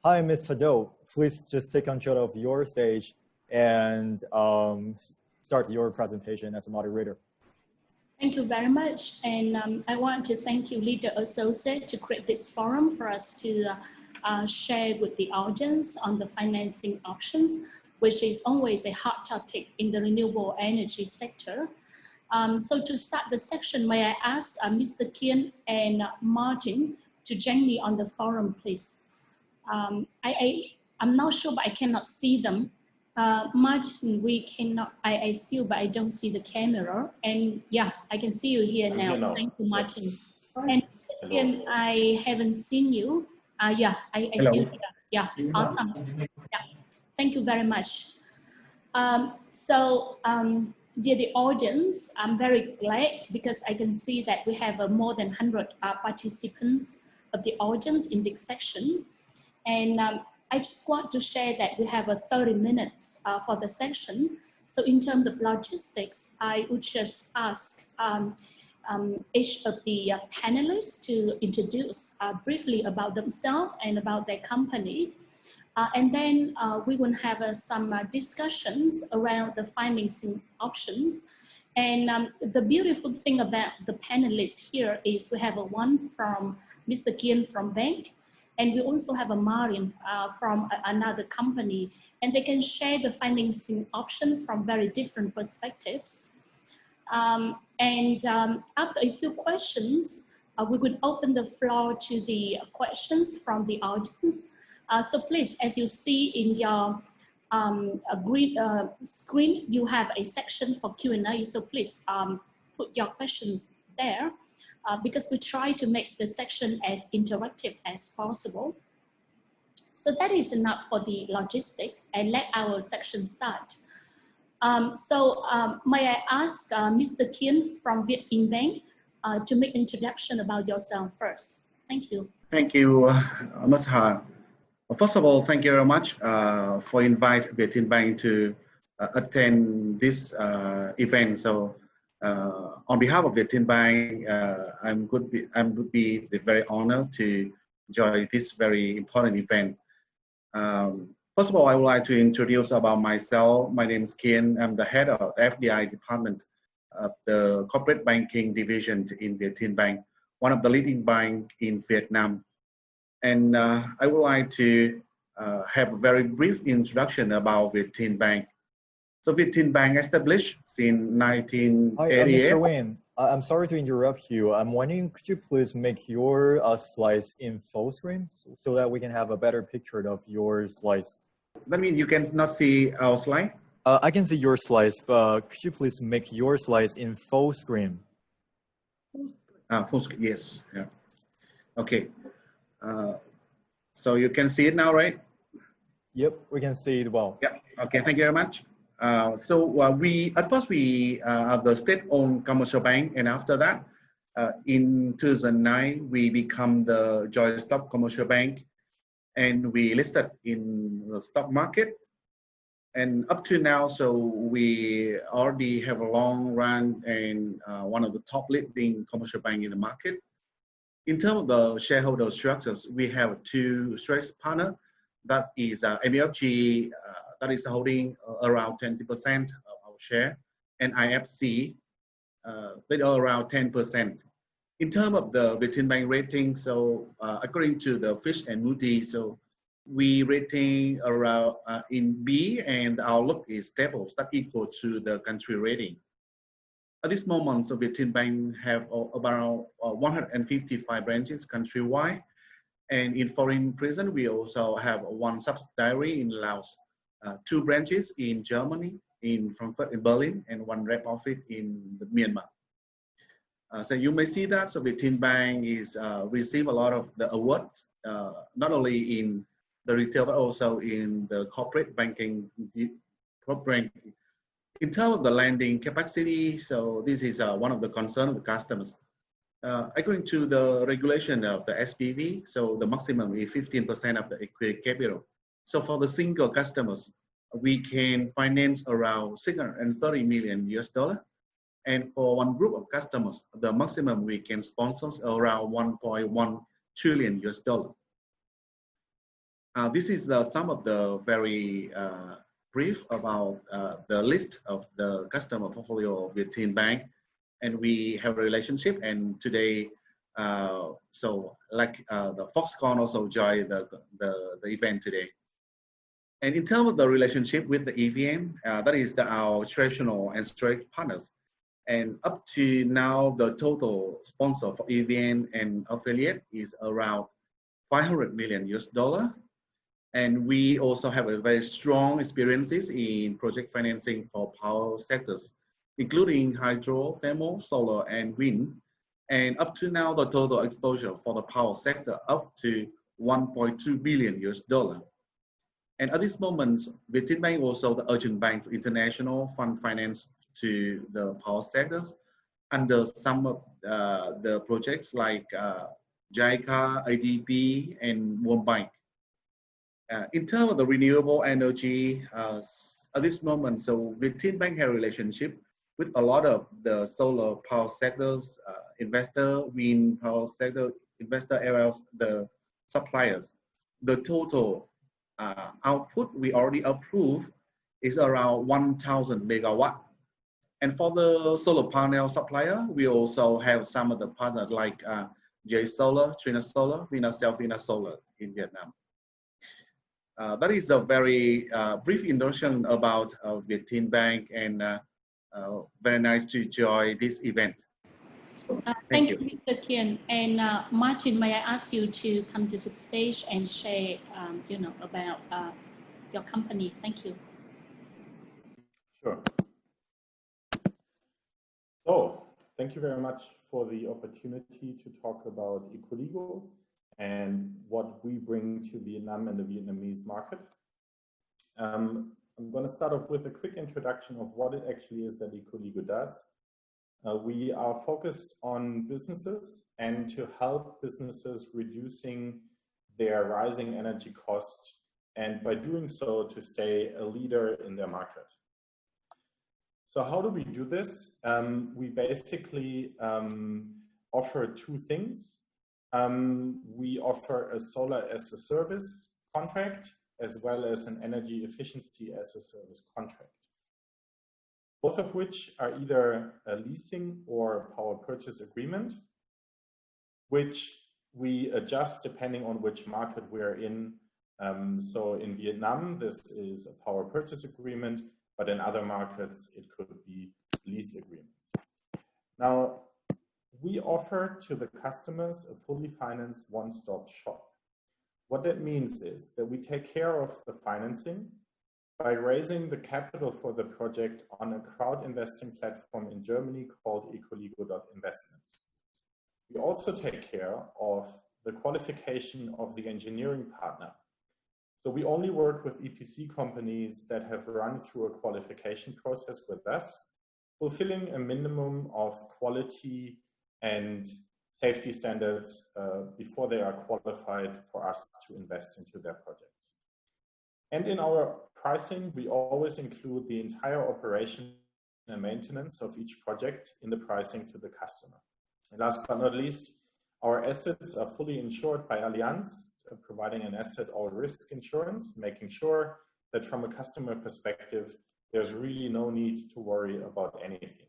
Hi, Ms. Hado. Please just take control of your stage and start your presentation as a moderator. Thank you very much. And I want to thank you, Leader Associate, to create this forum for us to share with the audience on the financing options, which is always a hot topic in the renewable energy sector. So to start the section, may I ask Mr. Kien and Martin to join me on the forum, please. I'm not sure, but I cannot see them. Martin, we cannot, I see you, but I don't see the camera. And yeah, I can see you here now. Thank you, Martin. Yes. And Kien, I haven't seen you. Yeah, I see you here. Yeah, awesome. Yeah, thank you very much. Dear the audience, I'm very glad because I can see that we have more than 100 participants of the audience in this section. And I just want to share that we have 30 minutes for the section. So in terms of logistics, I would just ask each of the panelists to introduce briefly about themselves and about their company. And then we will have some discussions around the financing options. And the beautiful thing about the panelists here is we have one from Mr. Kien from bank, and we also have a Martin from another company, and they can share the financing option from very different perspectives. After a few questions, we would open the floor to the questions from the audience. So please, as you see in your green screen, you have a section for Q&A. So please put your questions there because we try to make the section as interactive as possible. So that is enough for the logistics, and let our section start. May I ask Mr. Kien from VietinBank to make introduction about yourself first. Thank you. Thank you, Ms. Ha. First of all, thank you very much for inviting VietinBank to attend this event. So on behalf of VietinBank, I would be very honored to join this very important event. First of all, I would like to introduce about myself. My name is Kien. I'm the head of the FDI department of the corporate banking division in VietinBank, one of the leading banks in Vietnam. And I would like to have a very brief introduction about VietinBank. So VietinBank established since 1988. Hi, Mr. Nguyen, I'm sorry to interrupt you. I'm wondering, could you please make your slides in full screen so that we can have a better picture of your slides? That means you cannot see our slide? I can see your slides, but could you please make your slides in full screen? Full screen, yes. Yeah. Okay. So you can see it now, right? Yep, we can see it well. Yeah. Okay. Thank you very much. At first we are the state-owned commercial bank, and after that, in 2009 we become the joint stock commercial bank, and we listed in the stock market. And up to now, so we already have a long run and one of the top leading commercial bank in the market. In terms of the shareholder structures, we have two strategic partners. That is MUFG, that is holding around 20% of our share, and IFC, they are around 10%. In terms of the VietinBank rating, so according to the Fitch and Moody's, so we rating around in B, and our outlook is stable, that equal to the country rating. At this moment, so VietinBank have about 155 branches countrywide, and in foreign presence, we also have one subsidiary in Laos, 2 branches in Germany, in Frankfurt, in Berlin, and 1 rep office in Myanmar. So you may see that so VietinBank is receive a lot of the awards, not only in the retail but also in the corporate banking. In terms of the lending capacity, so this is one of the concerns of the customers. According to the regulation of the SPV, so the maximum is 15% of the equity capital. So for the single customers, we can finance around $630 million US. And for one group of customers, the maximum we can sponsor around $1.1 trillion US. This is some of the very brief about the list of the customer portfolio of VietinBank, and we have a relationship. And today, so like the Foxconn also joined the event today. And in terms of the relationship with the EVN, that is our traditional and strategic partners. And up to now, the total sponsor for EVN and affiliate is around $500 million US. And we also have a very strong experiences in project financing for power sectors, including hydro, thermal, solar, and wind. And up to now, the total exposure for the power sector up to $1.2 billion US. And at this moment, VietinBank also the urgent bank for international fund finance to the power sectors under some of the projects like JICA, ADB, and World Bank. In terms of the renewable energy, at this moment, so VietinBank has a relationship with a lot of the solar power sectors, investor, wind power sector, investor areas, the suppliers. The total output we already approved is around 1,000 megawatt. And for the solar panel supplier, we also have some of the partners like J Solar, Tran Solar, Vina Solar in Vietnam. That is a very brief introduction about VietinBank, and very nice to join this event. Thank you, Mr. Kien. And Martin, may I ask you to come to the stage and share, about your company? Thank you. Sure. So, thank you very much for the opportunity to talk about ecoligo and what we bring to Vietnam and the Vietnamese market. I'm going to start off with a quick introduction of what it actually is that ecoligo does. We are focused on businesses and to help businesses reducing their rising energy cost, and by doing so to stay a leader in their market. So how do we do this? We basically offer two things. We offer a solar as a service contract as well as an energy efficiency as a service contract, both of which are either a leasing or power purchase agreement, which we adjust depending on which market we're in. So in Vietnam, this is a power purchase agreement, but in other markets, it could be lease agreements. Now, we offer to the customers a fully financed one-stop shop. What that means is that we take care of the financing by raising the capital for the project on a crowd investing platform in Germany called ecoligo.investments. We also take care of the qualification of the engineering partner. So we only work with EPC companies that have run through a qualification process with us, fulfilling a minimum of quality and safety standards before they are qualified for us to invest into their projects. And in our pricing, we always include the entire operation and maintenance of each project in the pricing to the customer. And last but not least, our assets are fully insured by Allianz, providing an asset all risk insurance, making sure that from a customer perspective, there's really no need to worry about anything.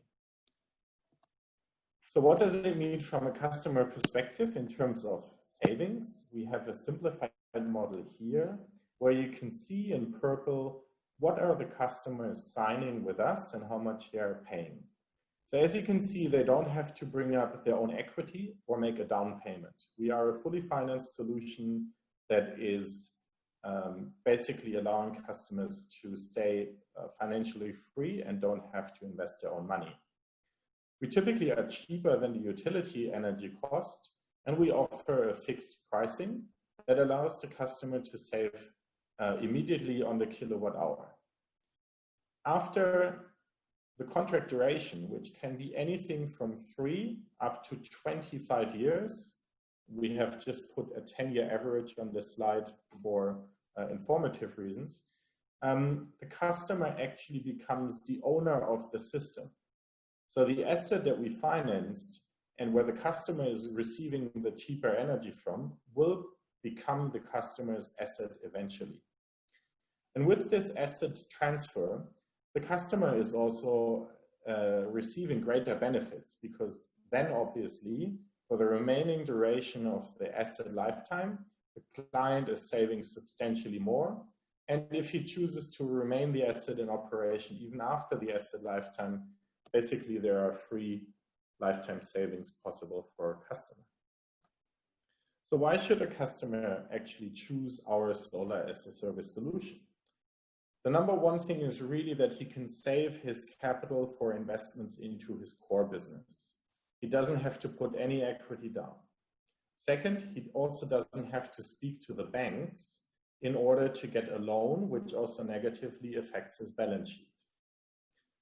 So what does it mean from a customer perspective in terms of savings? We have a simplified model here where you can see in purple what are the customers signing with us and how much they are paying. So as you can see, they don't have to bring up their own equity or make a down payment. We are a fully financed solution that is basically allowing customers to stay financially free and don't have to invest their own money. We typically are cheaper than the utility energy cost, and we offer a fixed pricing that allows the customer to save immediately on the kilowatt hour. After the contract duration, which can be anything from 3 up to 25 years, we have just put a 10-year average on this slide for informative reasons, the customer actually becomes the owner of the system. So the asset that we financed and where the customer is receiving the cheaper energy from will become the customer's asset eventually. And with this asset transfer, the customer is also receiving greater benefits, because then obviously for the remaining duration of the asset lifetime, the client is saving substantially more. And if he chooses to remain the asset in operation even after the asset lifetime, basically there are free lifetime savings possible for a customer. So why should a customer actually choose our solar as a service solution? The number one thing is really that he can save his capital for investments into his core business. He doesn't have to put any equity down. Second, he also doesn't have to speak to the banks in order to get a loan, which also negatively affects his balance sheet.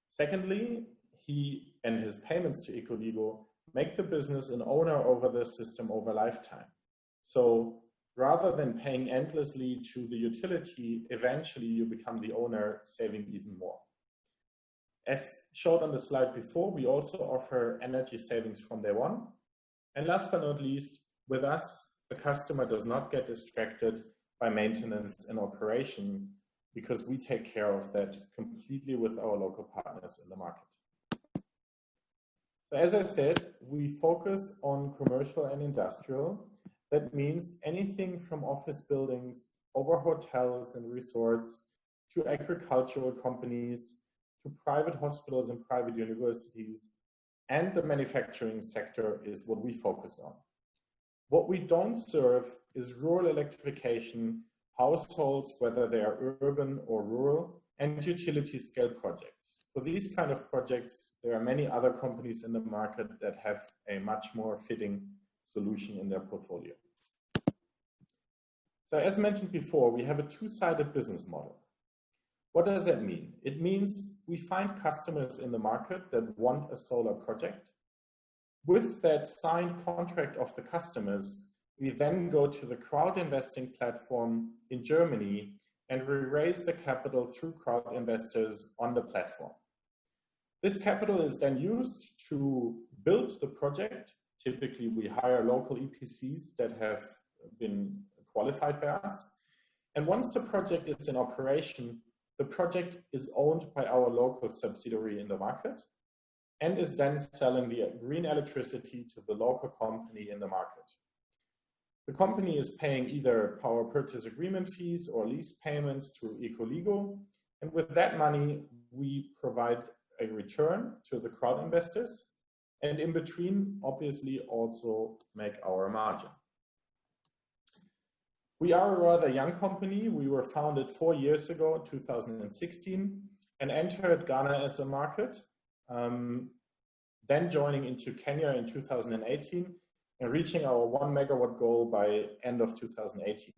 Secondly, he and his payments to ecoligo make the business an owner over the system over lifetime. So rather than paying endlessly to the utility, eventually you become the owner, saving even more. As showed on the slide before, we also offer energy savings from day one. And last but not least, with us, the customer does not get distracted by maintenance and operation, because we take care of that completely with our local partners in the market. So as I said, we focus on commercial and industrial. That means anything from office buildings over hotels and resorts to agricultural companies to private hospitals and private universities, and the manufacturing sector is what we focus on. What we don't serve is rural electrification, households, whether they are urban or rural, and utility scale projects. For these kind of projects, there are many other companies in the market that have a much more fitting solution in their portfolio. So as mentioned before, we have a two-sided business model. What does that mean? It means we find customers in the market that want a solar project. With that signed contract of the customers, we then go to the crowd investing platform in Germany and we raise the capital through crowd investors on the platform. This capital is then used to build the project. Typically, we hire local EPCs that have been qualified by us. And once the project is in operation, the project is owned by our local subsidiary in the market and is then selling the green electricity to the local company in the market. The company is paying either power purchase agreement fees or lease payments to ecoligo, and with that money, we provide a return to the crowd investors, and in between, obviously, also make our margin. We are a rather young company. We were founded 4 years ago, 2016, and entered Ghana as a market, then joining into Kenya in 2018, and reaching our 1 megawatt goal by end of 2018.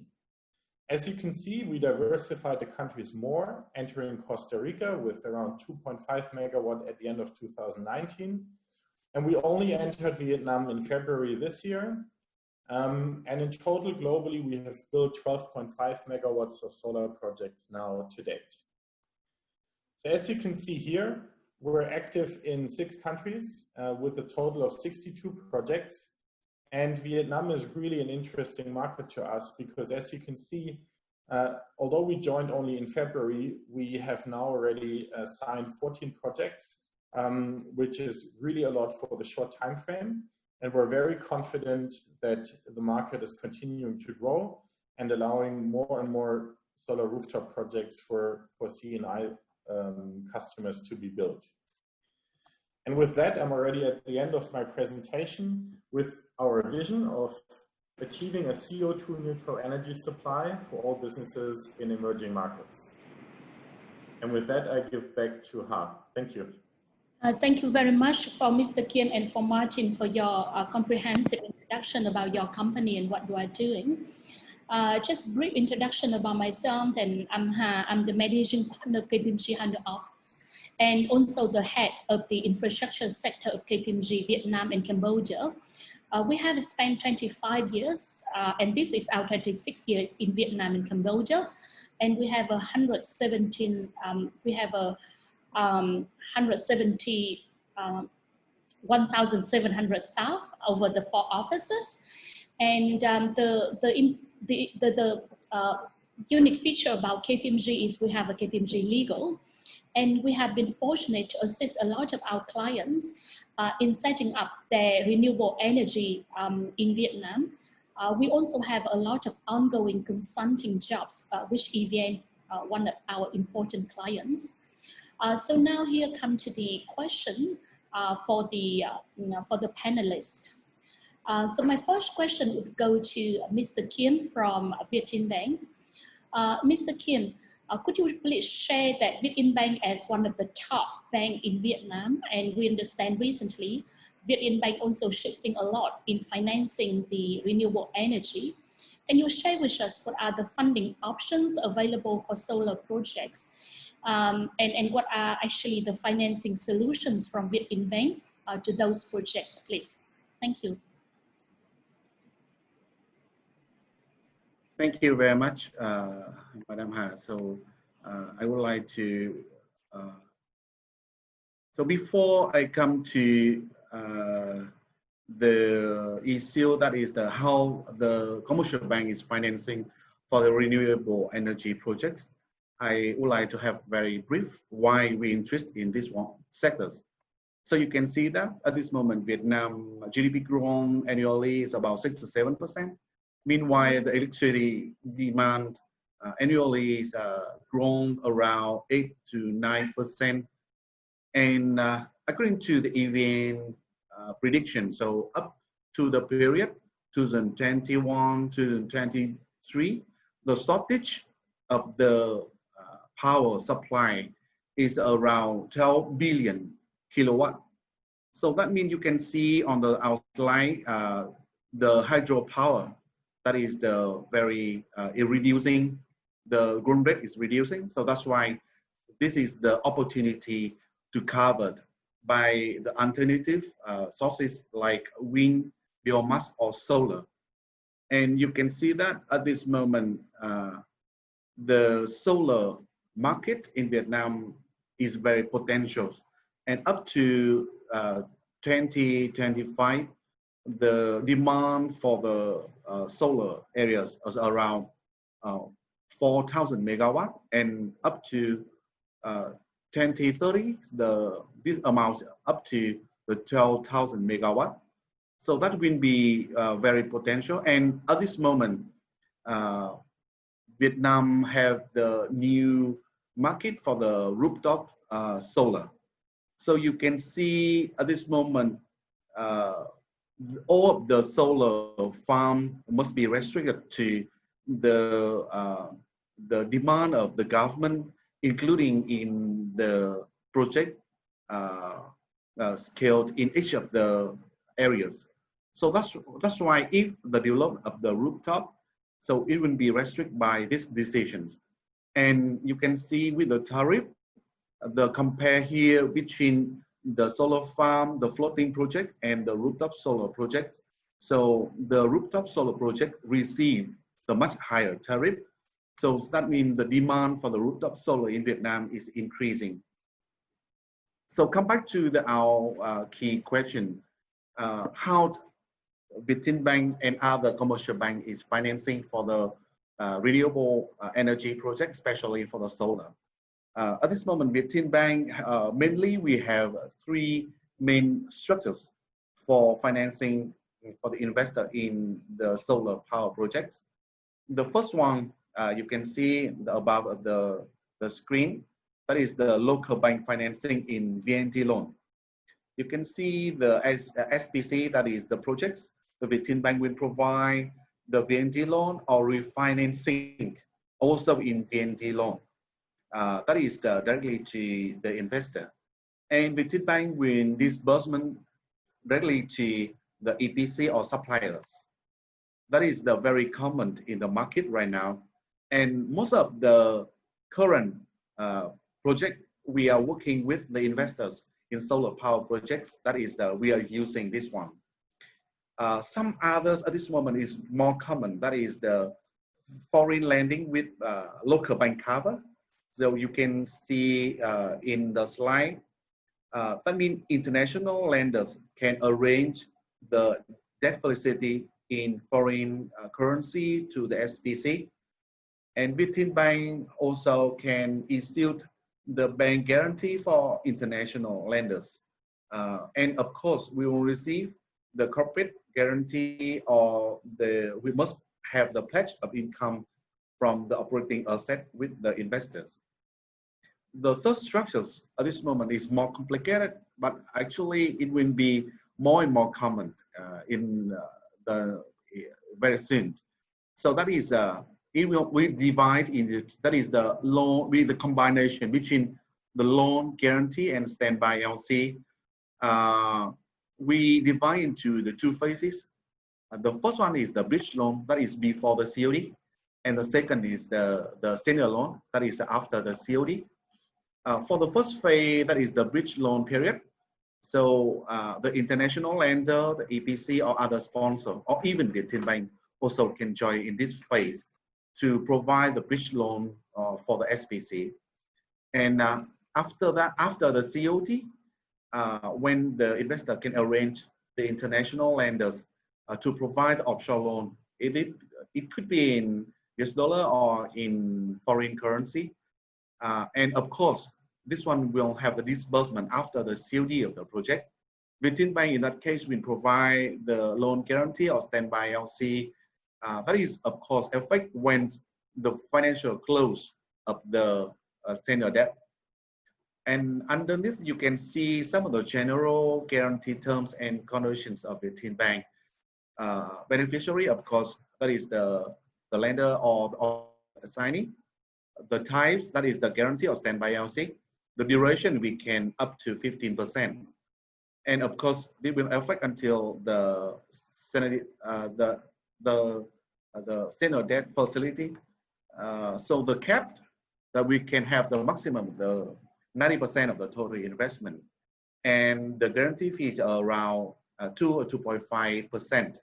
As you can see, we diversified the countries more, entering Costa Rica with around 2.5 megawatt at the end of 2019. And we only entered Vietnam in February this year. And in total, globally, we have built 12.5 megawatts of solar projects now to date. So as you can see here, we're active in 6 countries with a total of 62 projects. And Vietnam is really an interesting market to us because, as you can see, although we joined only in February, we have now already signed 14 projects, which is really a lot for the short time frame. And we're very confident that the market is continuing to grow and allowing more and more solar rooftop projects for C&I customers to be built. And with that, I'm already at the end of my presentation with our vision of achieving a CO2 neutral energy supply for all businesses in emerging markets. And with that, I give back to Ha. Thank you. Thank you very much for Mr. Kien and for Martin for your comprehensive introduction about your company and what you are doing. Just a brief introduction about myself, and I'm Ha. I'm the managing partner of KPMG Hanoi office, and also the head of the infrastructure sector of KPMG Vietnam and Cambodia. We have spent 25 years, and this is our 26 years in Vietnam and Cambodia, and we have 1,700 staff over the 4 offices. And unique feature about KPMG is we have a KPMG legal, and we have been fortunate to assist a lot of our clients in setting up their renewable energy in Vietnam. We also have a lot of ongoing consulting jobs, which EVN, one of our important clients. So now here come to the question for the panelists. So my first question would go to Mr. Kien from VietinBank. Mr. Kien, could you please share that VietinBank as one of the top banks in Vietnam, and we understand recently VietinBank also shifting a lot in financing the renewable energy. Can you share with us what are the funding options available for solar projects, and what are actually the financing solutions from VietinBank to those projects, please? Thank you. Thank you very much, Madam Ha. So I would like to, so before I come to the issue that is how the commercial bank is financing for the renewable energy projects, I would like to have very brief why we interest in these sectors. So you can see that at this moment, Vietnam GDP growth annually is about 6 to 7%. Meanwhile, the electricity demand annually is grown around 8 to 9%. And according to the EVN prediction, so up to the period 2021 to 2023, the shortage of the power supply is around 12 billion kilowatt. So that means you can see on the outline the hydropower, that is the very reducing, the growth rate is reducing. So that's why this is the opportunity to cover by the alternative sources like wind, biomass, or solar. And you can see that at this moment, the solar market in Vietnam is very potential. And up to 2025, the demand for the solar areas is around 4,000 megawatt, and up to 2030, this amount up to the 12,000 megawatt. So that will be very potential. And at this moment, Vietnam have the new market for the rooftop solar. So you can see at this moment, all of the solar farm must be restricted to the demand of the government, including in the project scaled in each of the areas. So that's why if the development of the rooftop, so it will be restricted by these decisions. And you can see with the tariff, the compare here between the solar farm, the floating project, and the rooftop solar project. So the rooftop solar project received the much higher tariff. So that means the demand for the rooftop solar in Vietnam is increasing. So come back to our key question, how VietinBank and other commercial bank is financing for the renewable energy project, especially for the solar. At this moment, VietinBank, mainly we have three main structures for financing for the investor in the solar power projects. The first one, you can see above the screen, that is the local bank financing in VNG loan. You can see the SPC, that is the projects. The VietinBank will provide the VNG loan or refinancing also in VNG loan. That is directly to the investor. And VietinBank will disbursement directly to the EPC or suppliers. That is the very common in the market right now. And most of the current project, we are working with the investors in solar power projects. That is we are using this one. Some others at this moment is more common. That is the foreign lending with local bank cover. So you can see in the slide, that means international lenders can arrange the debt facility in foreign currency to the SPC. And VietinBank also can institute the bank guarantee for international lenders. And of course, we will receive the corporate guarantee, or we must have the pledge of income from the operating asset with the investors. The third structures at this moment is more complicated, but actually it will be more and more common in the very soon. So that is we divide into, that is the loan with the combination between the loan guarantee and standby LC. We divide into the two phases. The first one is the bridge loan, that is before the COD, and the second is the senior loan, that is after the COD. For the first phase, that is the bridge loan period. So the international lender, the EPC or other sponsor, or even VietinBank also can join in this phase to provide the bridge loan for the SPC. And after that, after the COD, when the investor can arrange the international lenders to provide the offshore loan, it could be in US dollar or in foreign currency. And of course, this one will have the disbursement after the COD of the project. VietinBank in that case will provide the loan guarantee or standby LC. That is, of course, affect when the financial close of the senior debt. And underneath, you can see some of the general guarantee terms and conditions of VietinBank. Beneficiary, of course, that is the lender or assignee. The types, that is the guarantee or standby LC. The duration, we can up to 15%. And of course, it will affect until the senior debt facility. So the cap that we can have the maximum, the 90% of the total investment, and the guarantee fees are around 2 or 2.5%.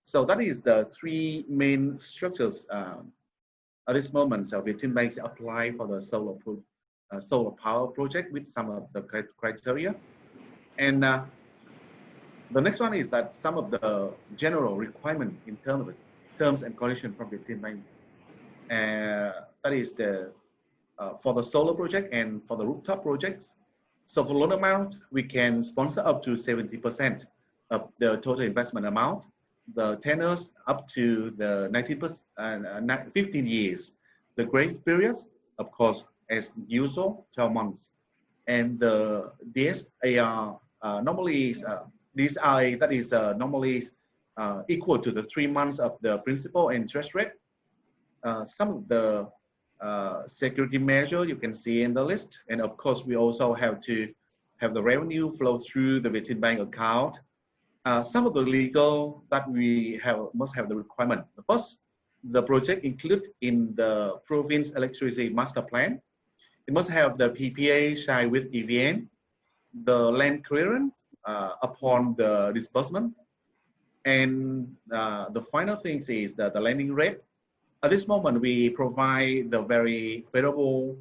So that is the three main structures at this moment. So VietinBank apply for the solar power project with some of the criteria. And the next one is that some of the general requirement in terms and conditions from VietinBank. That is for the solar project and for the rooftop projects. So for loan amount, we can sponsor up to 70% of the total investment amount. The tenors up to the 15 years. The grace periods, of course, as usual, 12 months. And the DSAR normally is DSI, that is normally equal to the 3 months of the principal and interest rate. Some of the security measure you can see in the list, and of course we also have to have the revenue flow through the VietinBank account. Some of the legal that we must have the requirement. First, the project included in the province electricity master plan. It must have the PPA signed with EVN, the land clearance upon the disbursement, and the final thing is that the lending rate. At this moment, we provide the very favorable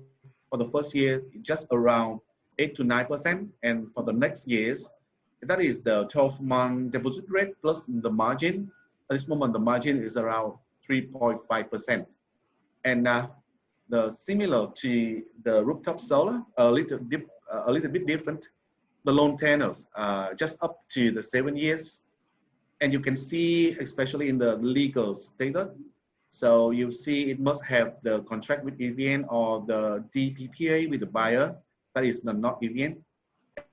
for the first year, just around 8 to 9%, and for the next years, that is the 12-month deposit rate plus the margin. At this moment, the margin is around 3.5%, and the similar to the rooftop solar, a little bit different. The loan tenors just up to the 7 years, and you can see, especially in the legal status. So you see, it must have the contract with EVN or the DPPA with the buyer, that is not EVN.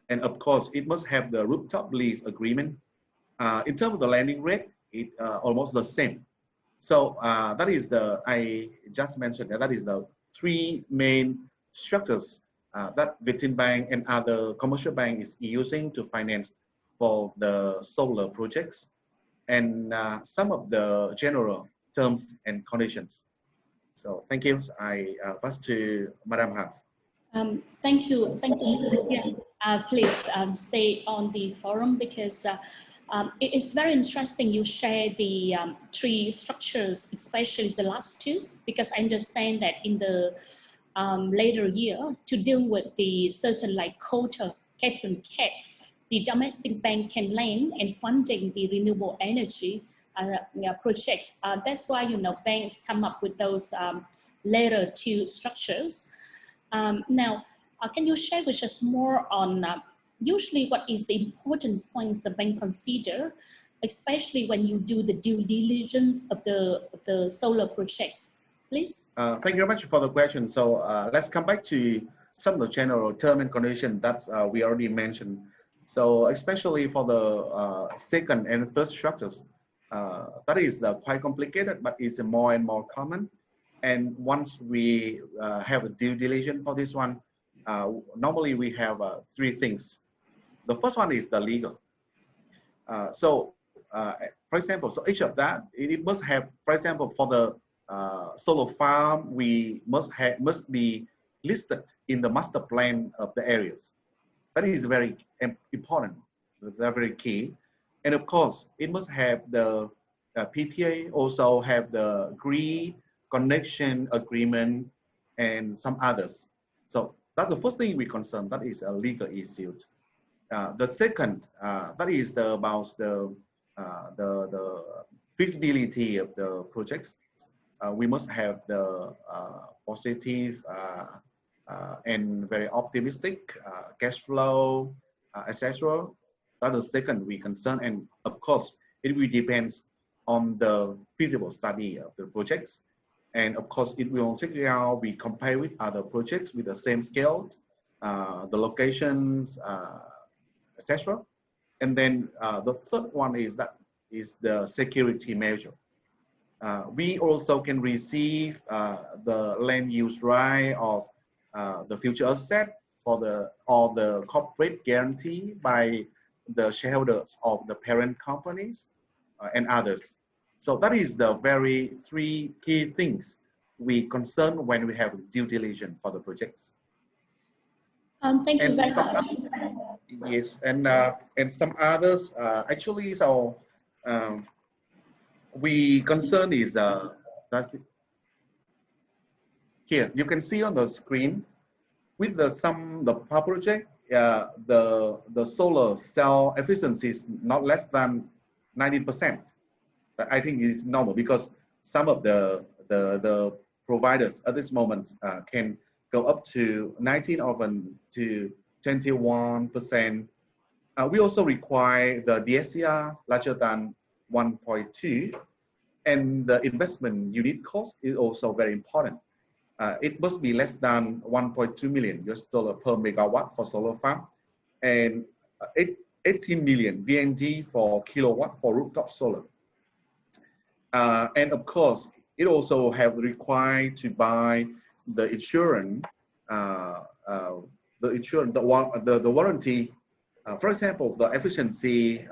And of course, it must have the rooftop lease agreement. In terms of the lending rate, it almost the same. So that is I just mentioned that is the three main structures that VietinBank and other commercial bank is using to finance for the solar projects, and some of the general terms and conditions. So thank you. I pass to Madam Hans. Thank you. Please stay on the forum, because it is very interesting you share the three structures, especially the last two, because I understand that in the later year, to deal with the certain like quota, cap and cap, the domestic bank can lend and funding the renewable energy projects. That's why, you know, banks come up with those layer 2 structures. Now, can you share with us more on usually what is the important points the bank consider, especially when you do the due diligence of the solar projects, please? Thank you very much for the question. So let's come back to some of the general term and condition that we already mentioned. So especially for the second and third structures, that is quite complicated, but it's more and more common. And once we have a due diligence for this one, normally we have 3 things. The first one is the legal. For example, so each of that, it must have, for example, for the solar farm, we must be listed in the master plan of the areas. That is very important, very key. And of course, it must have the PPA, also have the connection agreement, and some others. So that's the first thing we concern. That is a legal issue. The second, that is about the feasibility of the projects. We must have the positive and very optimistic cash flow, etc. That is the second we concern, and of course, it will depend on the feasible study of the projects. And of course, it will check out, we compare with other projects with the same scale, the locations, etc. And then the third one is the security measure. We also can receive the land use right of the future asset for the corporate guarantee by the shareholders of the parent companies and others. So that is the very 3 key things we concern when we have due diligence for the projects. Thank you very much. Yes, and some others actually. So we concern is that here you can see on the screen with the power project, the solar cell efficiency is not less than 90%. I think is normal because some of the providers at this moment can go up to 19 to 21%. We also require the DSCR larger than 1.2, and the investment unit cost is also very important. It must be less than 1.2 million US dollar per megawatt for solar farm, and 18 million VND for kilowatt for rooftop solar. And of course, it also have required to buy the insurance, the warranty. For example, the efficiency,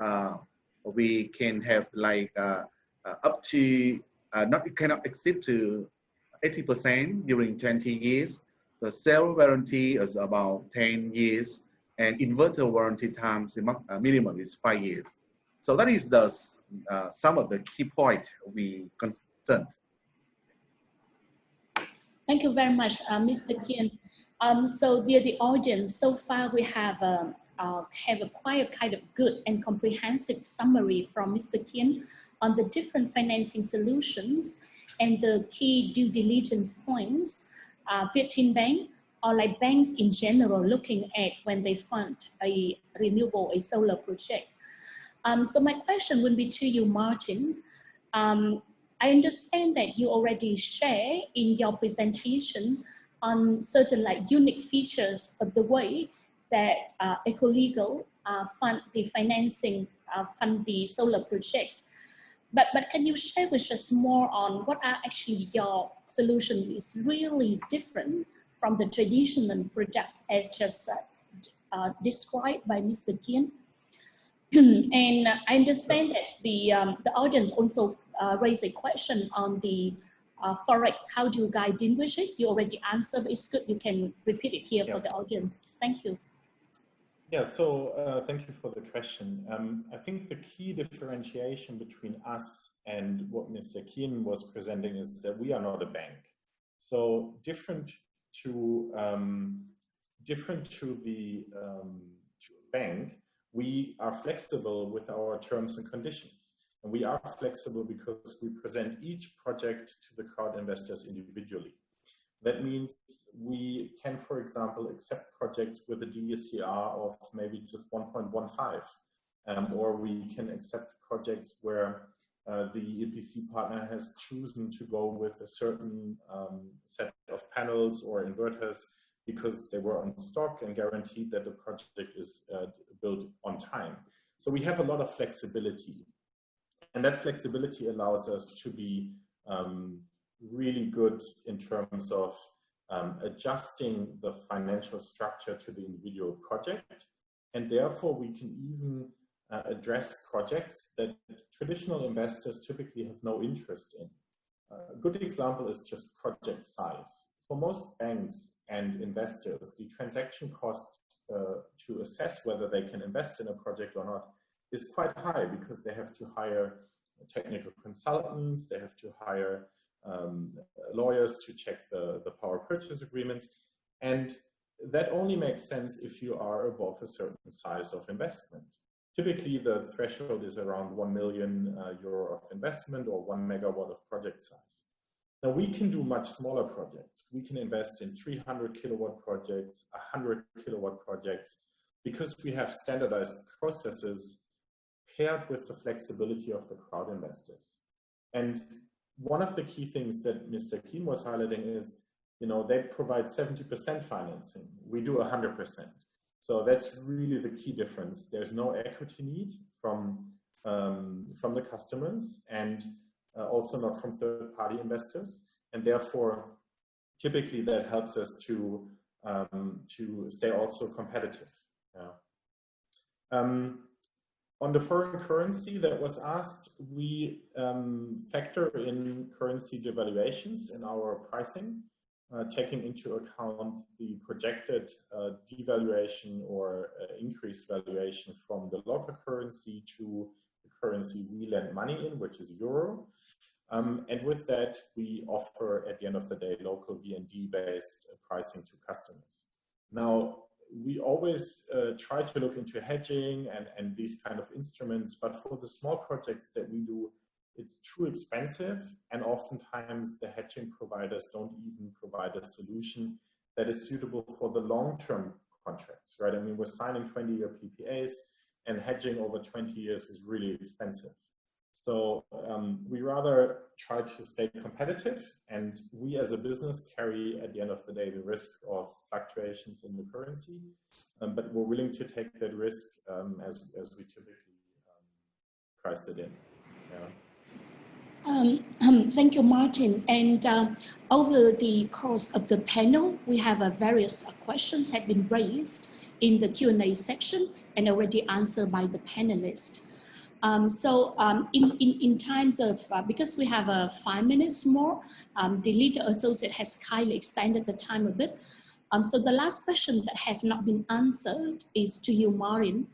we can have like up to it cannot exceed to 80% during 20 years. The cell warranty is about 10 years, and inverter warranty times minimum is 5 years. So that is the some of the key points we concerned. Thank you very much, Mr. Kien. So dear the audience, so far we have a quite a kind of good and comprehensive summary from Mr. Kien on the different financing solutions and the key due diligence points VietinBank or like banks in general looking at when they fund a renewable, a solar project. So my question would be to you, Martin. I understand that you already share in your presentation on certain like unique features of the way that ecoligo fund the financing, fund the solar projects. But can you share with us more on what are actually your solution is really different from the traditional projects as just described by Mr. Kien? And I understand that the audience also raised a question on the Forex. How do you guys distinguish it? You already answered, but it's good you can repeat it here for the audience. Thank you. Yeah, so thank you for the question. I think the key differentiation between us and what Mr. Kien was presenting is that we are not a bank. So different to the bank, we are flexible with our terms and conditions. And we are flexible because we present each project to the crowd investors individually. That means we can, for example, accept projects with a DSCR of maybe just 1.15, or we can accept projects where the EPC partner has chosen to go with a certain set of panels or inverters because they were on stock and guaranteed that the project is built on time. So we have a lot of flexibility. And that flexibility allows us to be really good in terms of adjusting the financial structure to the individual project. And therefore, we can even address projects that traditional investors typically have no interest in. A good example is just project size. For most banks and investors, the transaction cost to assess whether they can invest in a project or not is quite high because they have to hire technical consultants, they have to hire lawyers to check the power purchase agreements. And that only makes sense if you are above a certain size of investment. Typically, the threshold is around 1 million euro of investment or 1 megawatt of project size. Now, we can do much smaller projects. We can invest in 300 kilowatt projects, 100 kilowatt projects, because we have standardized processes paired with the flexibility of the crowd investors. And one of the key things that Mr. Kien was highlighting is, they provide 70% financing. We do 100%. So that's really the key difference. There's no equity need from the customers and also not from third-party investors. And therefore, typically that helps us to stay also competitive. Yeah. On the foreign currency that was asked, we factor in currency devaluations in our pricing, taking into account the projected devaluation or increased valuation from the local currency to the currency we lend money in, which is euro. And with that, we offer, at the end of the day, local VND-based pricing to customers. Now, we always try to look into hedging and these kind of instruments, but for the small projects that we do, it's too expensive, and oftentimes the hedging providers don't even provide a solution that is suitable for the long-term contracts, right? I mean, we're signing 20-year PPAs, and hedging over 20 years is really expensive. So we rather try to stay competitive, and we as a business carry, at the end of the day, the risk of fluctuations in the currency, but we're willing to take that risk as we typically price it in. Yeah. Thank you, Martin. And over the course of the panel, we have various questions have been raised in the Q&A section and already answered by the panelists. In times of, because we have 5 minutes more, the lead associate has kindly extended the time a bit. So the last question that have not been answered is to you, Martin.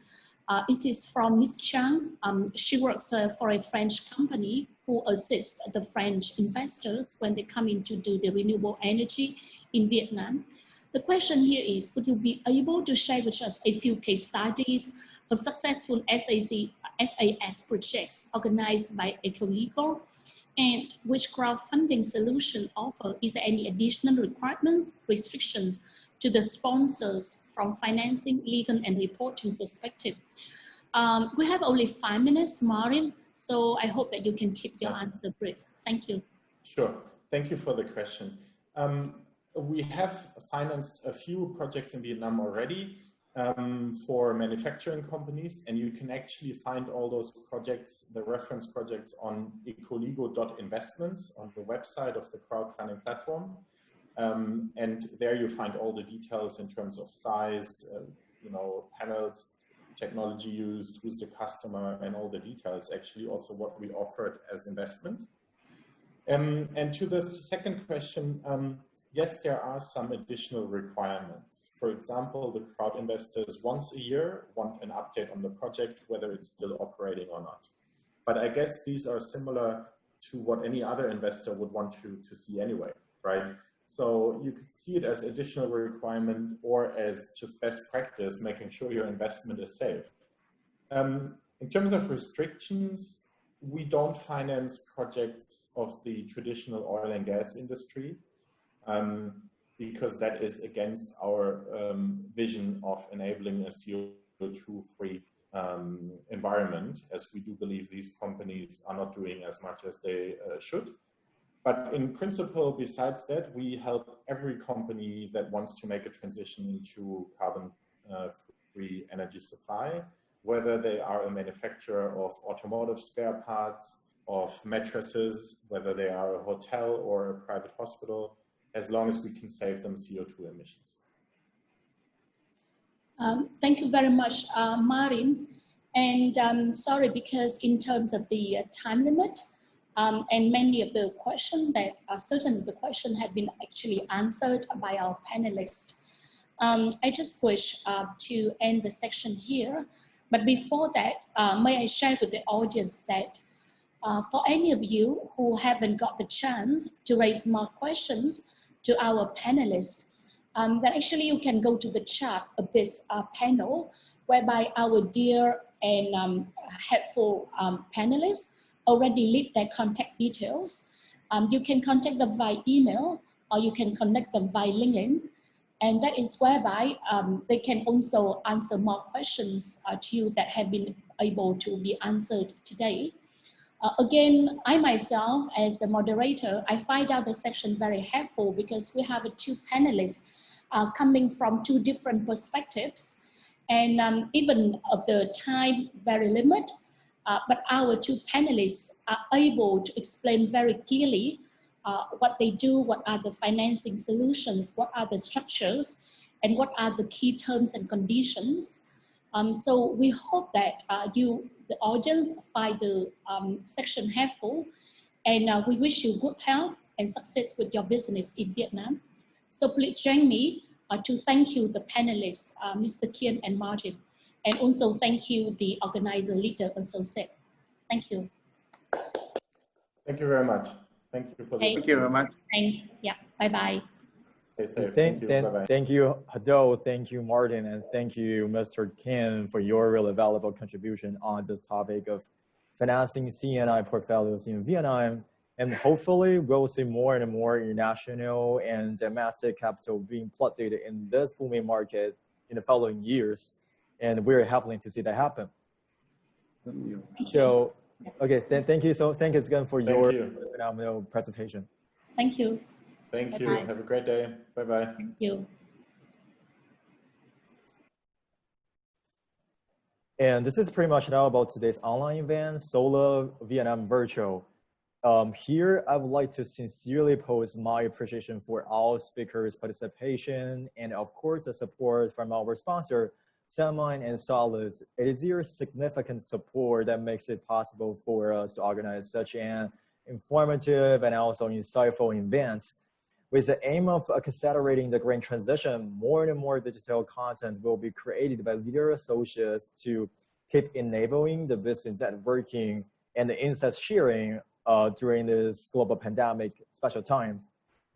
It is from Ms. Chang. She works for a French company who assists the French investors when they come in to do the renewable energy in Vietnam. The question here is, would you be able to share with us a few case studies of successful SAS projects organized by ecoligo, and which crowdfunding solution offer? Is there any additional requirements, restrictions to the sponsors from financing, legal, and reporting perspective? We have only 5 minutes, Martin, so I hope that you can keep your answer brief. Thank you. Sure. Thank you for the question. We have financed a few projects in Vietnam already for manufacturing companies, and you can actually find all those projects, the reference projects, on ecoligo.investments on the website of the crowdfunding platform. And there you find all the details in terms of size, panels, technology used, who's the customer, and all the details, actually also what we offered as investment. And to the second question, yes, there are some additional requirements. For example, the crowd investors once a year want an update on the project, whether it's still operating or not. But I guess these are similar to what any other investor would want to see anyway, right? So you could see it as additional requirement or as just best practice, making sure your investment is safe. In terms of restrictions, we don't finance projects of the traditional oil and gas industry because that is against our vision of enabling a CO2-free environment, as we do believe these companies are not doing as much as they should. But in principle, besides that, we help every company that wants to make a transition into carbon-free energy supply, whether they are a manufacturer of automotive spare parts, of mattresses, whether they are a hotel or a private hospital, as long as we can save them CO2 emissions. Thank you very much, Martin. And sorry, because in terms of the time limit, and many of the questions that certain of the questions have been actually answered by our panelists. I just wish to end the section here. But before that, may I share with the audience that for any of you who haven't got the chance to raise more questions to our panelists, then actually you can go to the chat of this panel, whereby our dear and helpful panelists already leave their contact details. You can contact them by email, or you can connect them by LinkedIn. And that is whereby they can also answer more questions to you that have been able to be answered today. Again, I myself, as the moderator, I find out the section very helpful because we have two panelists coming from two different perspectives. And even of the time very limited, but our two panelists are able to explain very clearly what they do, what are the financing solutions, what are the structures, and what are the key terms and conditions. So we hope that you, the audience, find the section helpful, and we wish you good health and success with your business in Vietnam. So please join me to thank you, the panelists, Mr. Kien and Martin, and also thank you, the organizer leader associate. Thank you. Thank you very much. Thank you for the Thank you very much. Thanks. Yeah. Bye-bye. Stay safe. Thank you. Bye-bye. Thank you, Hado. Thank you, Martin. And thank you, Mr. Kien, for your really valuable contribution on this topic of financing CNI portfolios in Vietnam. And hopefully we'll see more and more international and domestic capital being flooded in this booming market in the following years. And we're happy to see that happen. So, okay, thank you. So thank you again for your phenomenal presentation. Thank you. Thank you. Have a great day. Bye-bye. Thank you. And this is pretty much now about today's online event, Solar Vietnam Virtual. Here, I would like to sincerely post my appreciation for all speakers' participation and of course, the support from our sponsor, Sunmine and Solace. It is your significant support that makes it possible for us to organize such an informative and also insightful event. With the aim of accelerating the green transition, more and more digital content will be created by leader associates to keep enabling the business networking and the insights sharing during this global pandemic special time.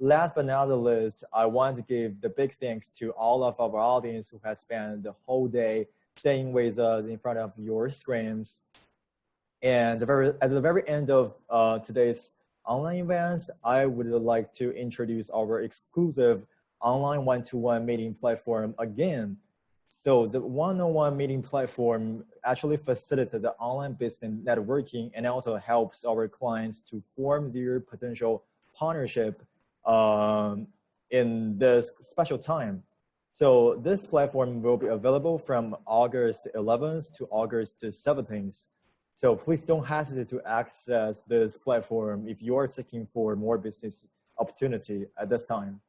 Last but not the least, I want to give the big thanks to all of our audience who has spent the whole day staying with us in front of your screens. And at the very end of today's online events, I would like to introduce our exclusive online one-to-one meeting platform again. So the one-on-one meeting platform actually facilitates the online business networking and also helps our clients to form their potential partnership in this special time. So this platform will be available from August 11th to August 17th. So please don't hesitate to access this platform if you are seeking for more business opportunity at this time.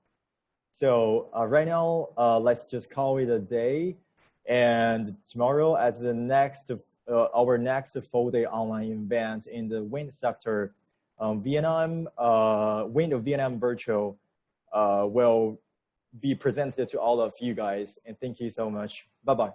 So right now, let's just call it a day. And tomorrow, as the next, our next full-day online event in the wind sector, Wind of Vietnam Virtual will be presented to all of you guys. And thank you so much. Bye-bye.